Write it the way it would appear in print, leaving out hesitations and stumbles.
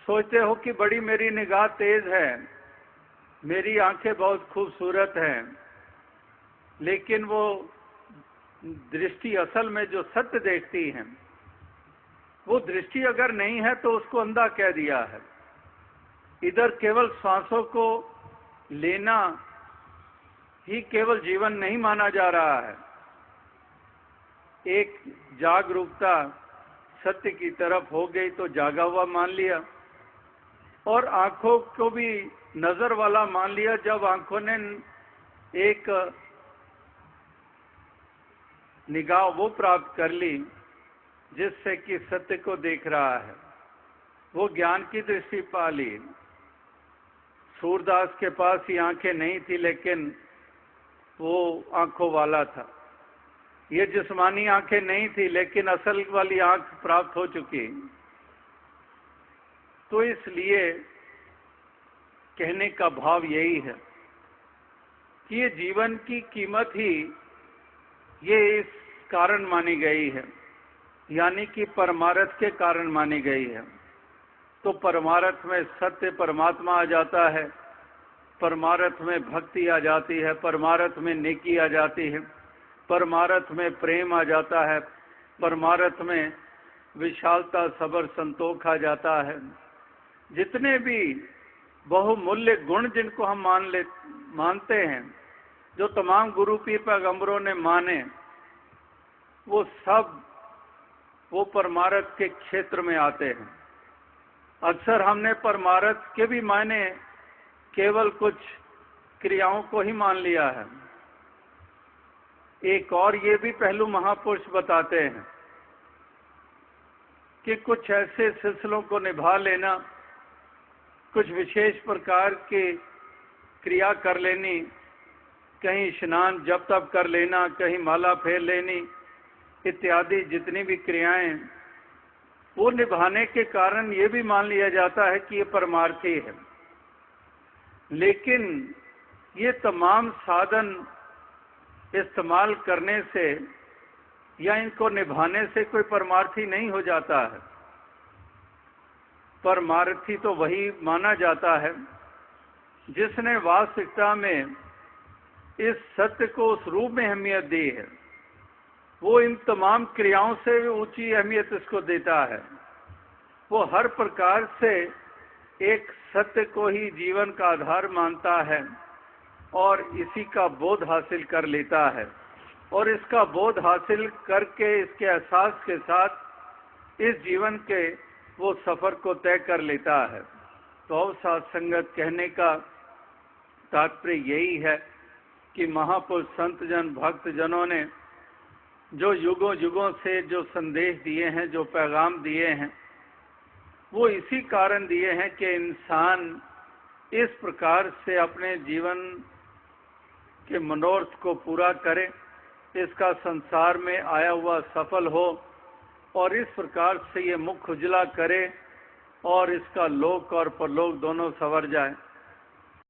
सोचते हो कि बड़ी मेरी निगाह तेज है, मेरी आंखें बहुत खूबसूरत हैं, लेकिन वो दृष्टि असल में जो सत्य देखती है, वो दृष्टि अगर नहीं है तो उसको अंधा कह दिया है। इधर केवल सांसों को लेना ही केवल जीवन नहीं माना जा रहा है। एक जागरूकता सत्य की तरफ हो गई तो जागा हुआ मान लिया, और आंखों को भी नजर वाला मान लिया जब आंखों ने एक निगाह वो प्राप्त कर ली जिससे कि सत्य को देख रहा है, वो ज्ञान की दृष्टि पा ली। सूरदास के पास ही आंखें नहीं थी, लेकिन वो आंखों वाला था। ये जिस्मानी आंखें नहीं थी, लेकिन असल वाली आंख प्राप्त हो चुकी। तो इसलिए कहने का भाव यही है कि ये जीवन की कीमत ही ये इस कारण मानी गई है, यानी कि परमार्थ के कारण मानी गई है। तो परमार्थ में सत्य परमात्मा आ जाता है, परमार्थ में भक्ति आ जाती है, परमार्थ में नेकी आ जाती है, परमार्थ में प्रेम आ जाता है, परमार्थ में विशालता सबर संतोष आ जाता है। जितने भी बहुमूल्य गुण जिनको हम मानते हैं, जो तमाम गुरु पीर पैगंबरों ने माने, वो सब वो परमार्थ के क्षेत्र में आते हैं। अक्सर हमने परमार्थ के भी मायने केवल कुछ क्रियाओं को ही मान लिया है। एक और ये भी पहलू महापुरुष बताते हैं कि कुछ ऐसे सिलसिलों को निभा लेना, कुछ विशेष प्रकार की क्रिया कर लेनी, कहीं स्नान जप तप कर लेना, कहीं माला फेर लेनी इत्यादि जितनी भी क्रियाएं, वो निभाने के कारण ये भी मान लिया जाता है कि ये परमार्थी है। लेकिन ये तमाम साधन इस्तेमाल करने से या इनको निभाने से कोई परमार्थी नहीं हो जाता है। परमार्थी तो वही माना जाता है जिसने वास्तविकता में इस सत्य को उस रूप में अहमियत दी है। वो इन तमाम क्रियाओं से ऊंची अहमियत इसको देता है। वो हर प्रकार से एक सत्य को ही जीवन का आधार मानता है और इसी का बोध हासिल कर लेता है, और इसका बोध हासिल करके इसके एहसास के साथ इस जीवन के वो सफर को तय कर लेता है। तो अवसाद संगत कहने का तात्पर्य यही है कि महापुरुष संत जन भक्त जनों ने जो युगों युगों से जो संदेश दिए हैं, जो पैगाम दिए हैं, वो इसी कारण दिए हैं कि इंसान इस प्रकार से अपने जीवन के मनोरथ को पूरा करे, इसका संसार में आया हुआ सफल हो और इस प्रकार से ये मुख उजला करे और इसका लोक और परलोक दोनों संवर जाए।